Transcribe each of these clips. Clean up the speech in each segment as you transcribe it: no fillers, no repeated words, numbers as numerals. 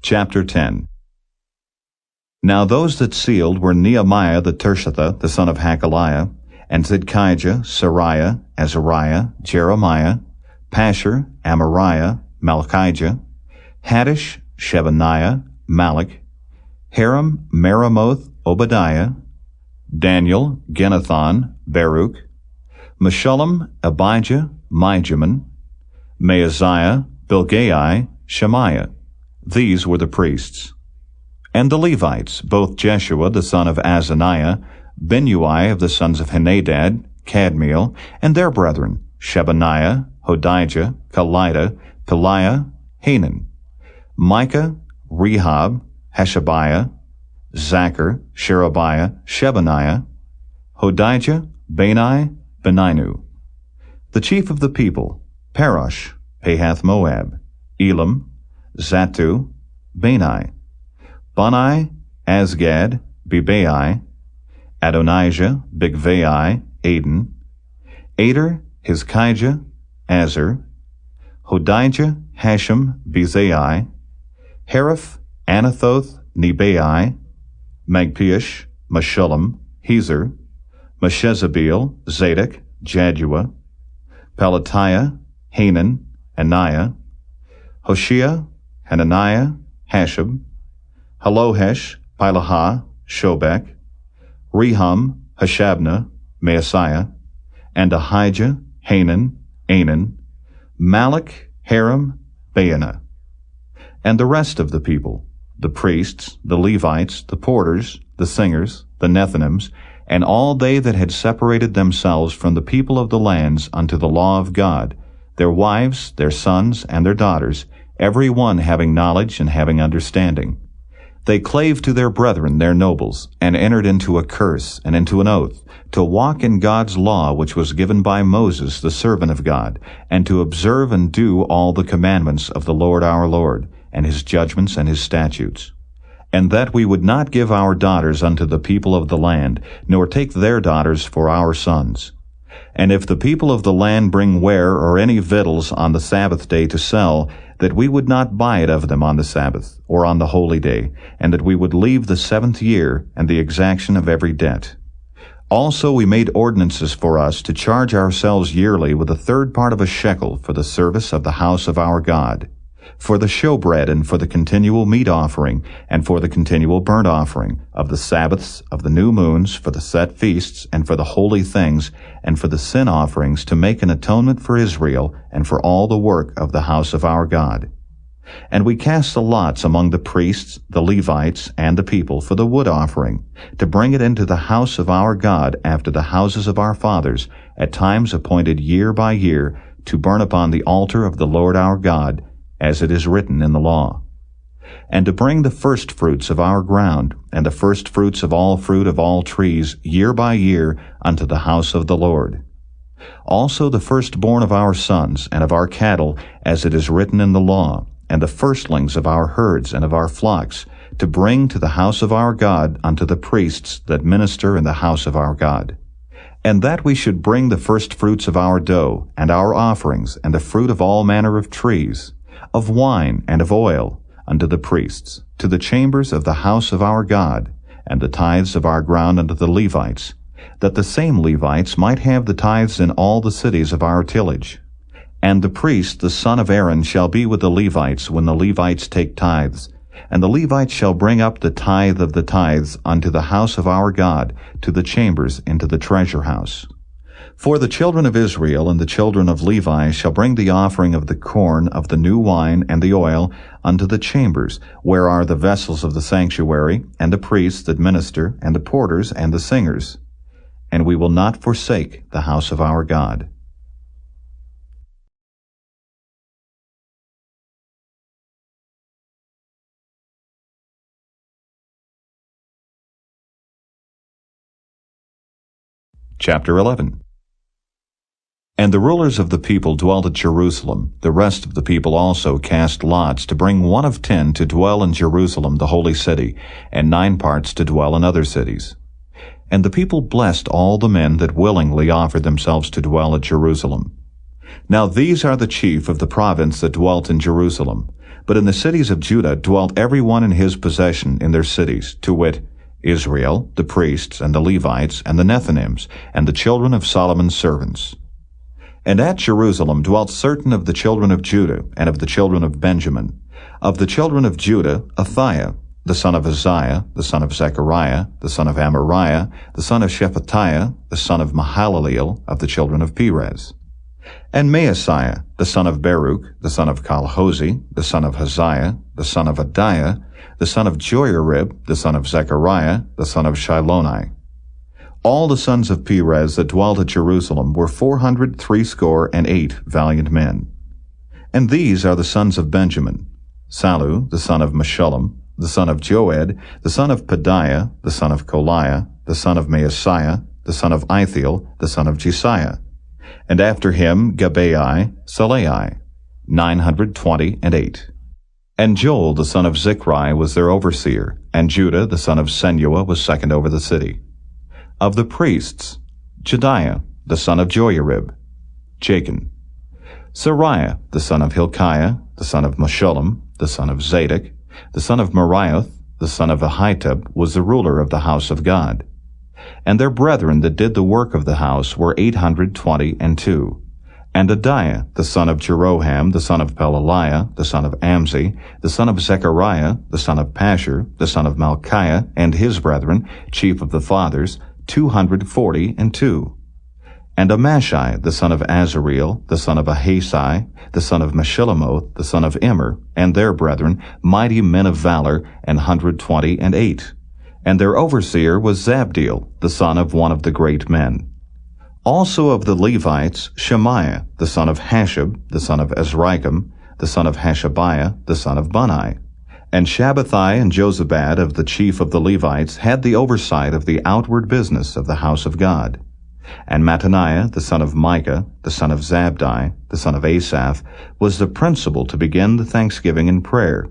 Chapter 10. Now those that sealed were Nehemiah the Tirshatha, the son of Hakaliah, and Zidkijah, Sariah, Azariah, Jeremiah, Pashur, Amariah, Malchijah, Haddish, Shebaniah, Malach, Haram, Meremoth, Obadiah, Daniel, Ginnathan, Baruch, Meshullam, Abijah, Mijamin, Maaziah, Bilgai, Shemaiah. These were the priests. And the Levites, both Jeshua the son of Azaniah, Binnui of the sons of Henadad, Kadmiel, and their brethren, Shebaniah, Hodijah, Kelita, Peliah, Hanan, Micah, Rehab, Hashabiah, Zachar, Sherebiah, Shebaniah, Hodijah, Bani, Beninu. The chief of the people, Parosh, Pahath-Moab, Elam, Zattu, Bani, Bani, Asgad, Bebai, Adonijah, Bigvai, Aden, Ader, Hizkijah, Azar, Hodijah, Hashem, Bezai, Hariph, Anathoth, Nebai, Magpiash, Meshullam, Hezer, Meshezabeel, Zadok, Jaddua, Pelatiah, Hanan, Anaiah, Hoshea, Hananiah, Hashab, Halohesh, Pilahah, Shobek, Rehum, Hashabnah, Maaseiah, and Ahijah, Hanan, Anan, Malach, Haram, Baanah. And the rest of the people, the priests, the Levites, the porters, the singers, the Nethinims, and all they that had separated themselves from the people of the lands unto the law of God, their wives, their sons, and their daughters, every one having knowledge and having understanding. They clave to their brethren, their nobles, and entered into a curse and into an oath, to walk in God's law which was given by Moses the servant of God, and to observe and do all the commandments of the Lord our Lord, and his judgments and his statutes. And that we would not give our daughters unto the people of the land, nor take their daughters for our sons. And if the people of the land bring ware or any victuals on the Sabbath day to sell, that we would not buy it of them on the Sabbath, or on the holy day, and that we would leave the 7th year, and the exaction of every debt. Also we made ordinances for us to charge ourselves yearly with a third part of a shekel for the service of the house of our God, for the showbread, and for the continual meat offering, and for the continual burnt offering, of the Sabbaths, of the new moons, for the set feasts, and for the holy things, and for the sin offerings, to make an atonement for Israel, and for all the work of the house of our God. And we cast the lots among the priests, the Levites, and the people for the wood offering, to bring it into the house of our God after the houses of our fathers, at times appointed year by year, to burn upon the altar of the Lord our God, as it is written in the law. And to bring the firstfruits of our ground, and the firstfruits of all fruit of all trees, year by year, unto the house of the Lord. Also the firstborn of our sons, and of our cattle, as it is written in the law, and the firstlings of our herds and of our flocks, to bring to the house of our God unto the priests that minister in the house of our God. And that we should bring the firstfruits of our dough, and our offerings, and the fruit of all manner of trees, of wine and of oil, unto the priests, to the chambers of the house of our God, and the tithes of our ground unto the Levites, that the same Levites might have the tithes in all the cities of our tillage. And the priest, the son of Aaron, shall be with the Levites when the Levites take tithes, and the Levites shall bring up the tithe of the tithes unto the house of our God, to the chambers into the treasure house. For the children of Israel and the children of Levi shall bring the offering of the corn, of the new wine, and the oil, unto the chambers, where are the vessels of the sanctuary, and the priests that minister, and the porters, and the singers. And we will not forsake the house of our God. Chapter 11. And the rulers of the people dwelt at Jerusalem. The rest of the people also cast lots to bring 1 of 10 to dwell in Jerusalem, the holy city, and 9 parts to dwell in other cities. And the people blessed all the men that willingly offered themselves to dwell at Jerusalem. Now these are the chief of the province that dwelt in Jerusalem: But in the cities of Judah dwelt every one in his possession in their cities, to wit, Israel, the priests, and the Levites, and the Nethinims, and the children of Solomon's servants. And at Jerusalem dwelt certain of the children of Judah, and of the children of Benjamin. Of the children of Judah, Athiah, the son of Uzziah, the son of Zechariah, the son of Amariah, the son of Shephatiah, the son of Mahalaleel, of the children of Perez. And Maaseiah, the son of Baruch, the son of Calhozi, the son of Haziah, the son of Adiah, the son of Joiarib, the son of Zechariah, the son of Shiloni. All the sons of Perez that dwelt at Jerusalem were 468 valiant men. And these are the sons of Benjamin: Sallu, the son of Meshullam, the son of Joed, the son of Pedaiah, the son of Koliah, the son of Maaseiah, the son of Ithiel, the son of Jesiah. And after him Gabai, Salai, 928. And Joel the son of Zichri was their overseer, and Judah the son of Senua was second over the city. Of the priests, Jediah the son of Joiarib, Jachin. Sariah the son of Hilkiah, the son of Meshullam, the son of Zadok, the son of Merioth, the son of Ahitub, was the ruler of the house of God. And their brethren that did the work of the house were 822. And Adiah, the son of Jeroham, the son of Pelaliah, the son of Amzi, the son of Zechariah, the son of Pashur, the son of Malchiah, and his brethren, chief of the fathers, 242. And Amashai, the son of Azareel, the son of Ahasai, the son of Meshillemoth, the son of Immer, and their brethren, mighty men of valor, 128. And their overseer was Zabdiel, the son of one of the great men. Also of the Levites, Shemaiah, the son of Hashab, the son of Azrikam, the son of Hashabiah, the son of Bunai. And Shabbathai and Jozabad of the chief of the Levites had the oversight of the outward business of the house of God. And Mattaniah, the son of Micah, the son of Zabdi, the son of Asaph, was the principal to begin the thanksgiving and prayer.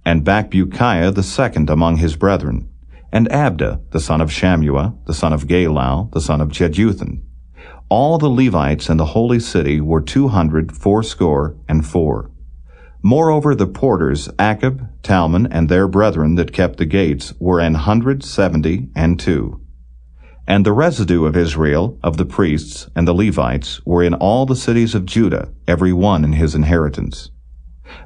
And Bakbukiah the second among his brethren. And Abda, the son of Shammua, the son of Galal, the son of Jeduthun. All the Levites in the holy city were 284. Moreover, the porters, Akab, Talmon, and their brethren that kept the gates, were 172. And the residue of Israel, of the priests and the Levites, were in all the cities of Judah, every one in his inheritance.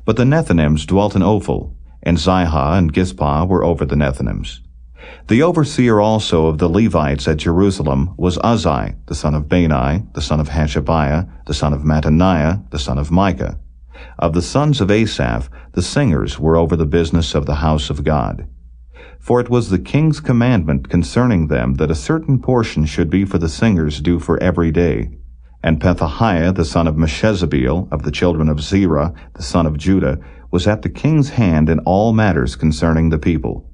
But the Nethinims dwelt in Ophel, and Zihah and Gizpah were over the Nethinims. The overseer also of the Levites at Jerusalem was Uzzi, the son of Bani, the son of Hashabiah, the son of Mattaniah, the son of Micah. Of the sons of Asaph, the singers were over the business of the house of God. For it was the king's commandment concerning them that a certain portion should be for the singers due for every day. And Pethahiah, the son of Meshezabeel, of the children of Zerah, the son of Judah, was at the king's hand in all matters concerning the people.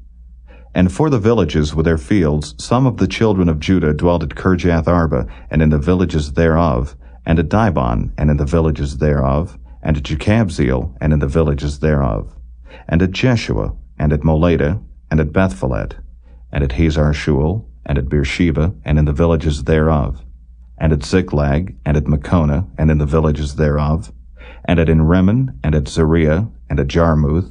And for the villages with their fields, some of the children of Judah dwelt at Kirjath Arba, and in the villages thereof, and at Dibon, and in the villages thereof, and at Jekabzeel, and in the villages thereof, and at Jeshua, and at Moleda, and at Bethphelet, and at Hazar Shual, and at Beersheba, and in the villages thereof, and at Ziklag, and at Makona, and in the villages thereof, and at Enrimmon, and at Zeriah, and at Jarmuth,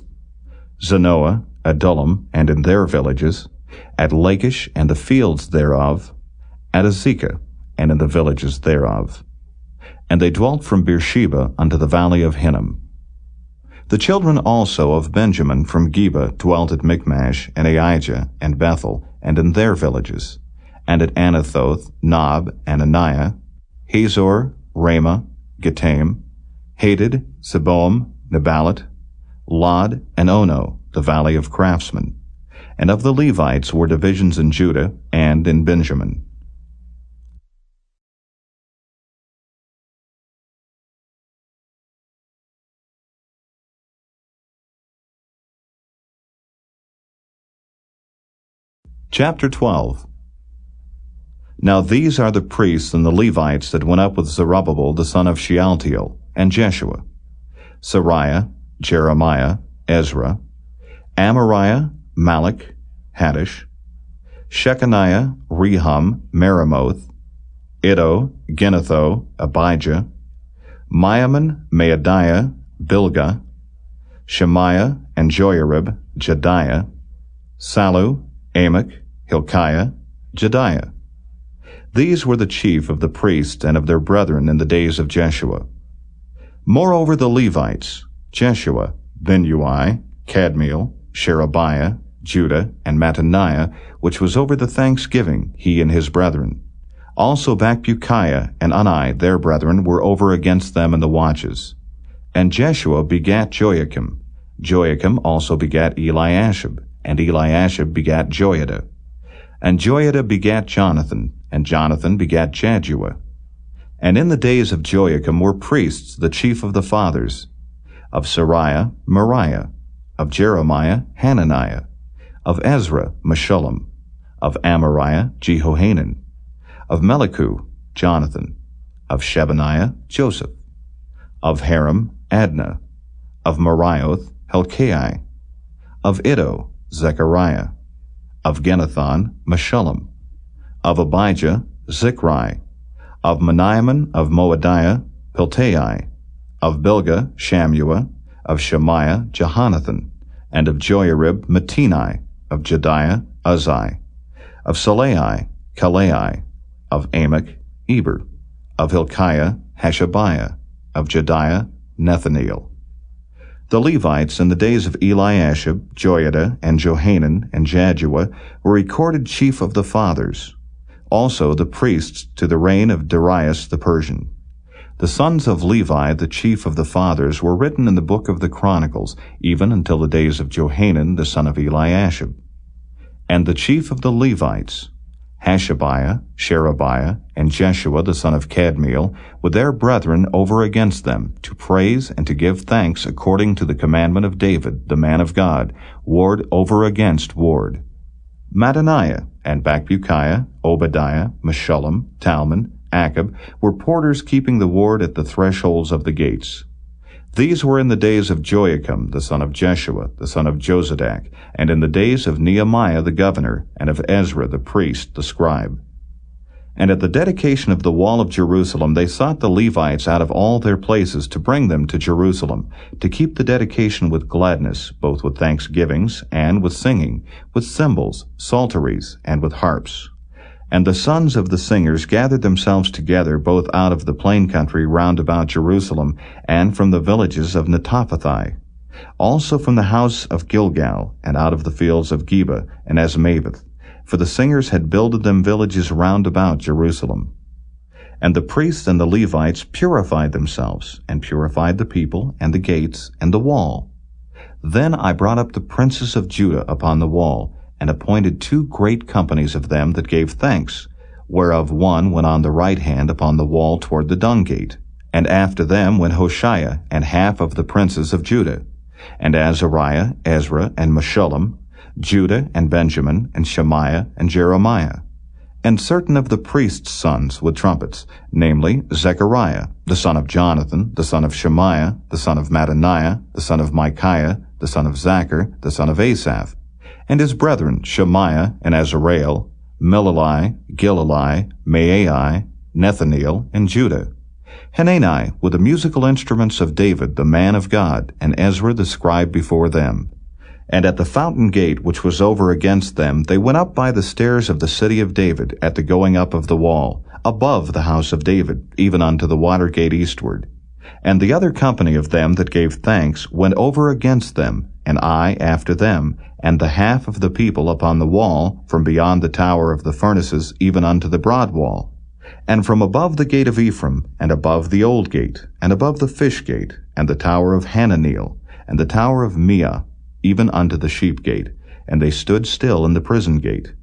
Zanoah, Adullam, and in their villages, at Lachish and the fields thereof, at Azekah, and in the villages thereof. And they dwelt from Beersheba unto the valley of Hinnom. The children also of Benjamin from Geba dwelt at Michmash, and Aijah, and Bethel, and in their villages, and at Anathoth, Nob, Ananiah, Hazor, Ramah, Gittaim, Hadid, Seboam, Neballat, Lod, and Ono, the valley of craftsmen. And of the Levites were divisions in Judah and in Benjamin. Chapter 12. Now these are the priests and the Levites that went up with Zerubbabel the son of Shealtiel, and Jeshua: Sariah, Jeremiah, Ezra, Amariah, Malach, Haddish, Shechaniah, Rehum, Meremoth, Iddo, Ginnetho, Abijah, Miamin, Maadiah, Bilgah, Shemaiah and Joiarib, Jediah, Sallu, Amok, Hilkiah, Jediah. These were the chief of the priests and of their brethren in the days of Jeshua. Moreover the Levites, Jeshua, Binnui, Kadmiel, Sherebiah, Judah, and Mattaniah, which was over the thanksgiving, he and his brethren. Also Bakbukiah and Unni, their brethren, were over against them in the watches. And Jeshua begat Joachim. Joachim also begat Eliashib, and Eliashib begat Joiada. And Joiada begat Jonathan, and Jonathan begat Jaddua. And in the days of Joachim were priests, the chief of the fathers, of Sariah, Moriah, of Jeremiah, Hananiah, of Ezra, Meshullam, of Amariah, Jehohanan, of Melichu, Jonathan, of Shebaniah, Joseph, of Haram, Adnah, of Marioth, Helkai, of Iddo, Zechariah, of Genathon, Meshullam, of Abijah, Zichri, of Meniaman of Moadiah, Piltai, of Bilgah, Shammua, of Shemaiah, Jehonathan, and of Joiarib, Mattini, of Jediah, Uzzi, of Salai, Kalai, of Amok, Eber, of Hilkiah, Hashabiah, of Jediah, Nethaneel. The Levites in the days of Eliashib, Joiada, and Johanan, and Jaddua were recorded chief of the fathers. Also the priests to the reign of Darius the Persian. The sons of Levi, the chief of the fathers, were written in the book of the Chronicles, even until the days of Johanan the son of Eliashib. And the chief of the Levites, Hashabiah, Sherebiah, and Jeshua the son of Kadmiel, with their brethren over against them, to praise and to give thanks according to the commandment of David, the man of God, ward over against ward. Mattaniah and Bakbukiah, Obadiah, Meshullam, Talmon, Akab, were porters keeping the ward at the thresholds of the gates. These were in the days of Joachim, the son of Jeshua, the son of Jozadak, and in the days of Nehemiah the governor, and of Ezra the priest, the scribe. And at the dedication of the wall of Jerusalem they sought the Levites out of all their places to bring them to Jerusalem, to keep the dedication with gladness, both with thanksgivings and with singing, with cymbals, psalteries, and with harps. And the sons of the singers gathered themselves together both out of the plain country round about Jerusalem, and from the villages of Netophathi, also from the house of Gilgal, and out of the fields of Geba and Azmaveth, for the singers had builded them villages round about Jerusalem. And the priests and the Levites purified themselves, and purified the people, and the gates, and the wall. Then I brought up the princes of Judah upon the wall, and appointed 2 great companies of them that gave thanks, whereof one went on the right hand upon the wall toward the dung gate. And after them went Hoshea and half of the princes of Judah, and Azariah, Ezra, and Meshullam, Judah and Benjamin, and Shemaiah and Jeremiah, and certain of the priests' sons with trumpets, namely Zechariah, the son of Jonathan, the son of Shemaiah, the son of Mattaniah, the son of Micaiah, the son of Zachar, the son of Asaph, and his brethren Shemaiah and Azareel, Milalai, Gilalai, Maai, Nethaneel, and Judah, Hanani with the musical instruments of David the man of God, and Ezra the scribe before them. And at the fountain gate which was over against them they went up by the stairs of the city of David at the going up of the wall, above the house of David, even unto the water gate eastward. And the other company of them that gave thanks went over against them, and I after them, and the half of the people upon the wall, from beyond the tower of the furnaces even unto the broad wall, and from above the gate of Ephraim, and above the old gate, and above the fish gate, and the tower of Hananeel, and the tower of Meah, even unto the sheep gate, and they stood still in the prison gate.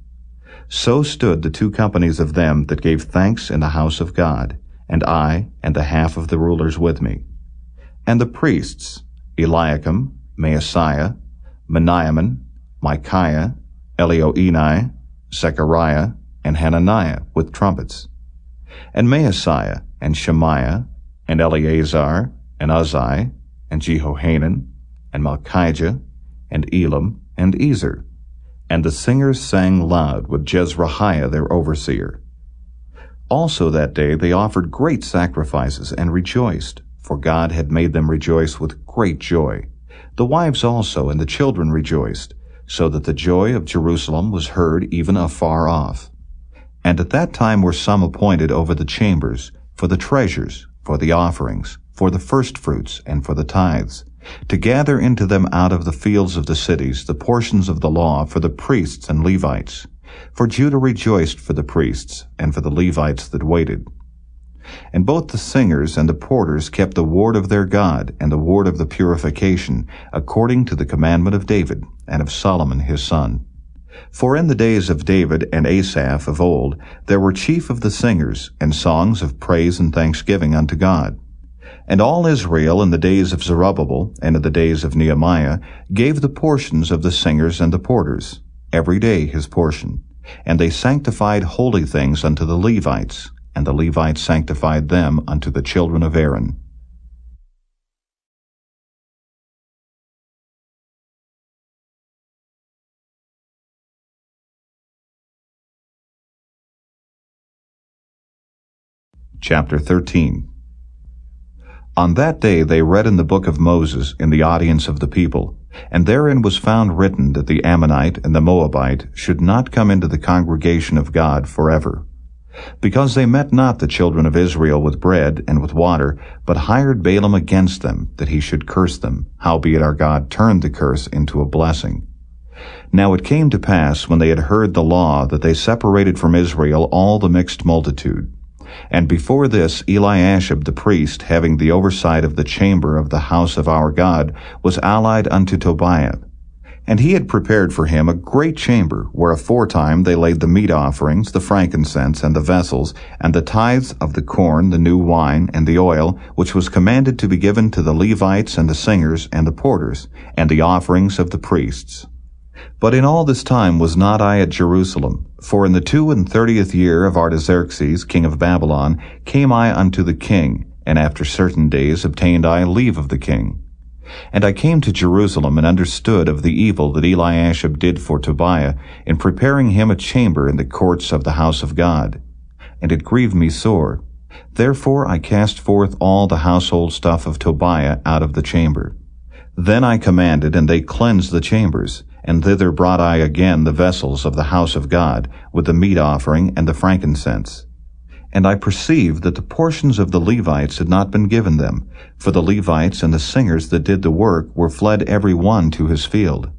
So stood the 2 companies of them that gave thanks in the house of God, and I, and the half of the rulers with me. And the priests, Eliakim, Maaseiah, Meniaman, Micaiah, Elioenai, Zechariah, and Hananiah, with trumpets. And Maaseiah, and Shemaiah, and Eleazar, and Uzzi, and Jehohanan, and Malchijah, and Elam, and Ezer. And the singers sang loud with Jezrahiah their overseer. Also that day they offered great sacrifices and rejoiced, for God had made them rejoice with great joy. The wives also and the children rejoiced, so that the joy of Jerusalem was heard even afar off. And at that time were some appointed over the chambers, for the treasures, for the offerings, for the firstfruits, and for the tithes, to gather into them out of the fields of the cities the portions of the law for the priests and Levites. For Judah rejoiced for the priests, and for the Levites that waited. And both the singers and the porters kept the ward of their God, and the ward of the purification, according to the commandment of David, and of Solomon his son. For in the days of David and Asaph of old, there were chief of the singers, and songs of praise and thanksgiving unto God. And all Israel in the days of Zerubbabel, and in the days of Nehemiah, gave the portions of the singers and the porters, every day his portion. And they sanctified holy things unto the Levites, and the Levites sanctified them unto the children of Aaron. Chapter 13. On that day they read in the book of Moses in the audience of the people, and therein was found written that the Ammonite and the Moabite should not come into the congregation of God forever, because they met not the children of Israel with bread and with water, but hired Balaam against them, that he should curse them, howbeit our God turned the curse into a blessing. Now it came to pass, when they had heard the law, that they separated from Israel all the mixed multitude. And before this Eliashib the priest, having the oversight of the chamber of the house of our God, was allied unto Tobiah. And he had prepared for him a great chamber, where aforetime they laid the meat offerings, the frankincense, and the vessels, and the tithes of the corn, the new wine, and the oil, which was commanded to be given to the Levites and the singers and the porters, and the offerings of the priests. But in all this time was not I at Jerusalem, for in the 32nd year of Artaxerxes, king of Babylon, came I unto the king, and after certain days obtained I leave of the king. And I came to Jerusalem, and understood of the evil that Eliashib did for Tobiah, in preparing him a chamber in the courts of the house of God. And it grieved me sore. Therefore I cast forth all the household stuff of Tobiah out of the chamber. Then I commanded, and they cleansed the chambers, and thither brought I again the vessels of the house of God, with the meat offering and the frankincense. And I perceived that the portions of the Levites had not been given them, for the Levites and the singers that did the work were fled every one to his field.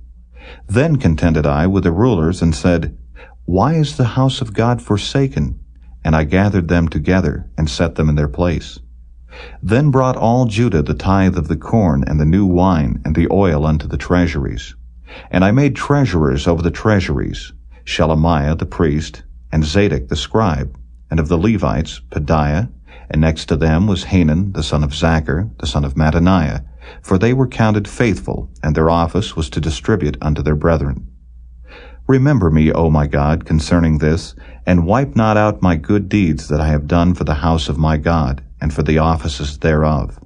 Then contended I with the rulers, and said, Why is the house of God forsaken? And I gathered them together, and set them in their place. Then brought all Judah the tithe of the corn, and the new wine, and the oil unto the treasuries. And I made treasurers over the treasuries, Shelemiah the priest, and Zadok the scribe, and of the Levites, Pedaiah, and next to them was Hanan the son of Zachar, the son of Mattaniah, for they were counted faithful, and their office was to distribute unto their brethren. Remember me, O my God, concerning this, and wipe not out my good deeds that I have done for the house of my God, and for the offices thereof.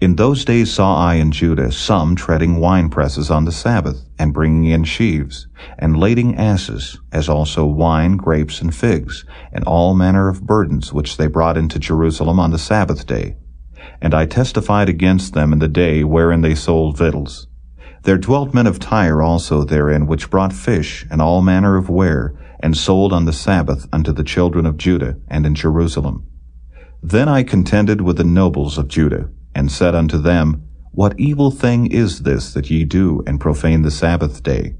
In those days saw I in Judah some treading winepresses on the Sabbath, and bringing in sheaves, and lading asses, as also wine, grapes, and figs, and all manner of burdens which they brought into Jerusalem on the Sabbath day. And I testified against them in the day wherein they sold victuals. There dwelt men of Tyre also therein, which brought fish, and all manner of ware, and sold on the Sabbath unto the children of Judah, and in Jerusalem. Then I contended with the nobles of Judah, and said unto them, What evil thing is this that ye do, and profane the Sabbath day?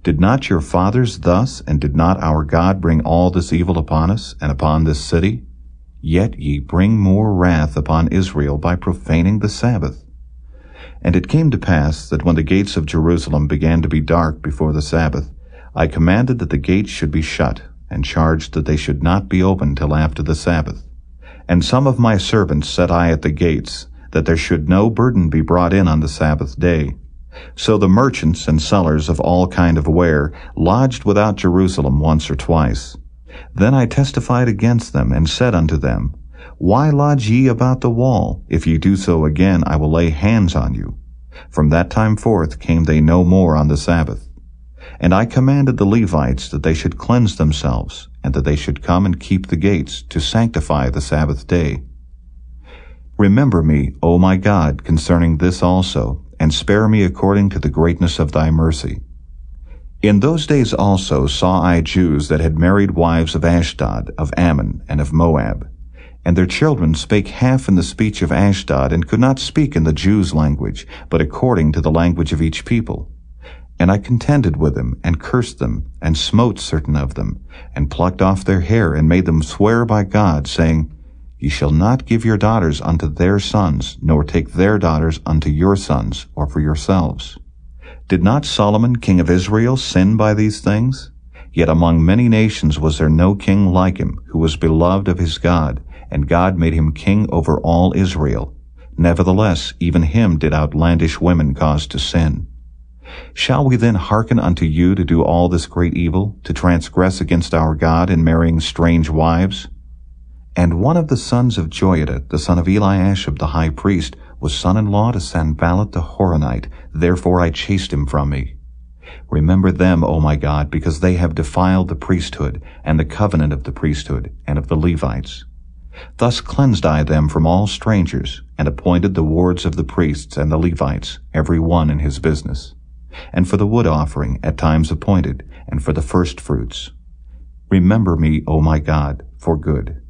Did not your fathers thus, and did not our God bring all this evil upon us, and upon this city? Yet ye bring more wrath upon Israel by profaning the Sabbath. And it came to pass that when the gates of Jerusalem began to be dark before the Sabbath, I commanded that the gates should be shut, and charged that they should not be opened till after the Sabbath. And some of my servants set I at the gates, that there should no burden be brought in on the Sabbath day. So the merchants and sellers of all kind of ware lodged without Jerusalem once or twice. Then I testified against them, and said unto them, Why lodge ye about the wall? If ye do so again, I will lay hands on you. From that time forth came they no more on the Sabbath. And I commanded the Levites that they should cleanse themselves, and that they should come and keep the gates, to sanctify the Sabbath day. Remember me, O my God, concerning this also, and spare me according to the greatness of thy mercy. In those days also saw I Jews that had married wives of Ashdod, of Ammon, and of Moab. And their children spake half in the speech of Ashdod, and could not speak in the Jews' language, but according to the language of each people. And I contended with them, and cursed them, and smote certain of them, and plucked off their hair, and made them swear by God, saying, Ye shall not give your daughters unto their sons, nor take their daughters unto your sons, or for yourselves. Did not Solomon king of Israel sin by these things? Yet among many nations was there no king like him, who was beloved of his God, and God made him king over all Israel. Nevertheless, even him did outlandish women cause to sin. Shall we then hearken unto you to do all this great evil, to transgress against our God in marrying strange wives? And one of the sons of Joiada, the son of Eliashib the high priest, was son-in-law to Sanballat the Horonite, therefore I chased him from me. Remember them, O my God, because they have defiled the priesthood, and the covenant of the priesthood, and of the Levites. Thus cleansed I them from all strangers, and appointed the wards of the priests and the Levites, every one in his business, and for the wood offering at times appointed, and for the firstfruits. Remember me, O my God, for good.